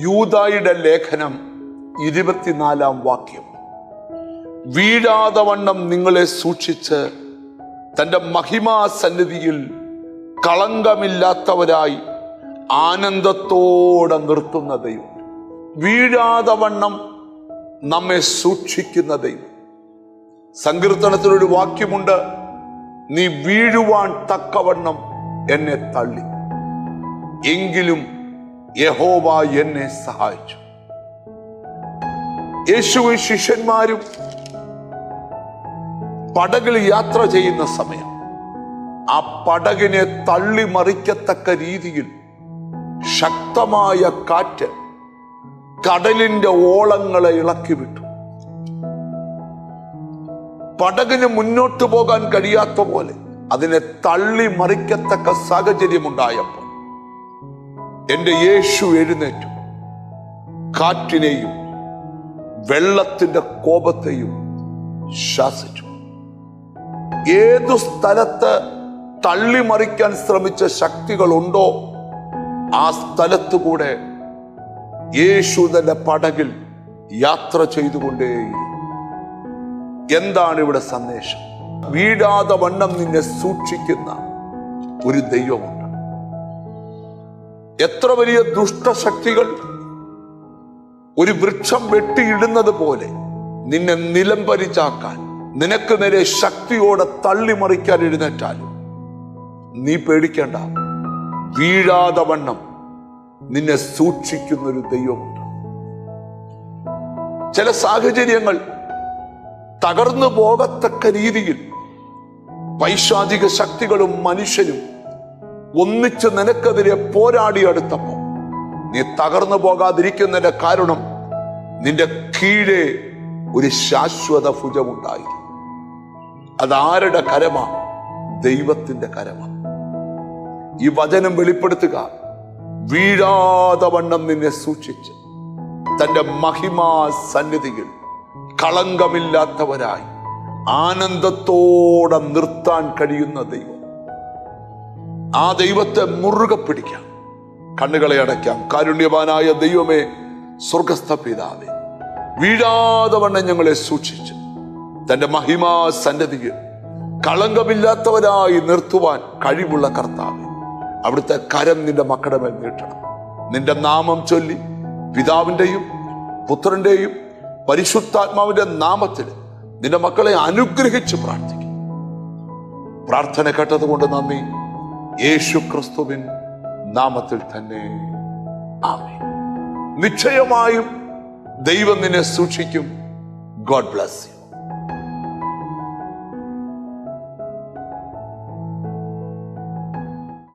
യൂദായുടെ ലേഖനം 24-ാം വാക്യം. വീഴാതെ വണ്ണം നിങ്ങളെ സൂക്ഷിച്ച് തൻ്റെ മഹിമാസന്നിധിയിൽ കളങ്കമില്ലാത്തവരായി ആനന്ദത്തോടെ നിർത്തുന്ന ദൈവം. വീഴാതെ വണ്ണം നമ്മെ സൂക്ഷിക്കുന്ന ദൈവം. സങ്കീർത്തനത്തിലൊരു വാക്യമുണ്ട്, നീ വീഴുവാൻ തക്കവണ്ണം എന്നെ തള്ളി, എങ്കിലും യഹോവ എന്നെ സഹായിച്ചു. യേശുവും ശിഷ്യന്മാരും പടകിൽ യാത്ര ചെയ്യുന്ന സമയം ആ പടകിനെ തള്ളി മറിക്കത്തക്ക രീതിയിൽ ശക്തമായ കാറ്റ് കടലിന്റെ ഓളങ്ങളെ ഇളക്കി വിട്ടു. പടകിന് മുന്നോട്ട് പോകാൻ കഴിയാത്ത പോലെ അതിനെ തള്ളി മറിക്കത്തക്ക സാഹചര്യമുണ്ടായപ്പോൾ എന്റെ യേശു എഴുന്നേറ്റു, കാറ്റിനെയും വെള്ളത്തിന്റെ കോപത്തെയും ശാസിച്ചു. ഏതു സ്ഥലത്ത് തള്ളിമറിക്കാൻ ശ്രമിച്ച ശക്തികളുണ്ടോ ആ സ്ഥലത്തുകൂടെ യേശു തന്റെ പടകിൽ യാത്ര ചെയ്തുകൊണ്ടേയിരുന്നു. എന്താണ് ഇവിടെ സന്ദേശം? വീഴാതെ വണ്ണം നിന്നെ സൂക്ഷിക്കുന്ന ഒരു ദൈവമുണ്ട്. എത്ര വലിയ ദുഷ്ടശക്തികൾ ഒരു വൃക്ഷം വെട്ടിയിടുന്നത് പോലെ നിന്നെ നിലംപരിച്ചാക്കാൻ, നിനക്ക് നേരെ ശക്തിയോടെ തള്ളിമറിക്കാൻ എഴുന്നേറ്റാലും നീ പേടിക്കേണ്ട. വീഴാതെ വണ്ണം നിന്നെ സൂക്ഷിക്കുന്നൊരു ദൈവമുണ്ട്. ചില സാഹചര്യങ്ങൾ തകർന്നു പോകത്തക്ക രീതിയിൽ പൈശാചിക ശക്തികളും മനുഷ്യരും ഒന്നിച്ച് നിനക്കെതിരെ പോരാടിയെടുത്തപ്പോ നീ തകർന്നു പോകാതിരിക്കുന്നതിന്റെ കാരണം നിന്റെ കീഴെ ഒരു ശാശ്വത ഭുജമുണ്ടായിരുന്നു. അതാരുടെ കരമാ? ദൈവത്തിന്റെ കരമാ. ഈ വചനം വെളിപ്പെടുത്തുക. വീഴാതെ വണ്ണം നിന്നെ സൂക്ഷിച്ച് തന്റെ മഹിമാ സന്നിധിയിൽ കളങ്കമില്ലാത്തവരായി ആനന്ദത്തോടെ നിർത്താൻ കഴിയുന്ന ദൈവം. ആ ദൈവത്തെ മുറുകെ പിടിക്കാം. കണ്ണുകളെ അടയ്ക്കാം. കാരുണ്യവാനായ ദൈവമേ, സ്വർഗസ്ഥ പിതാവേ, വീഴാതെ വണ്ണം ഞങ്ങളെ സൂക്ഷിച്ച് തന്റെ മഹിമാ സന്നിധിയിൽ കളങ്കമില്ലാത്തവരായി നിർത്തുവാൻ കഴിവുള്ള കർത്താവേ, അവിടുത്തെ കരം നിന്റെ മക്കളുടെ മേൽ നീട്ടണം. നിന്റെ നാമം ചൊല്ലി പിതാവിന്റെയും പുത്രന്റെയും പരിശുദ്ധാത്മാവിന്റെ നാമത്തിൽ നിന്റെ മക്കളെ അനുഗ്രഹിച്ച് പ്രാർത്ഥിക്കും. പ്രാർത്ഥന കേട്ടതുകൊണ്ട് നന്ദി. യേശു ക്രിസ്തുവിൻ നാമത്തിൽ തന്നെ ആമേൻ. നിശ്ചയമായും ദൈവം നിന്നെ സൂക്ഷിക്കും. God bless you.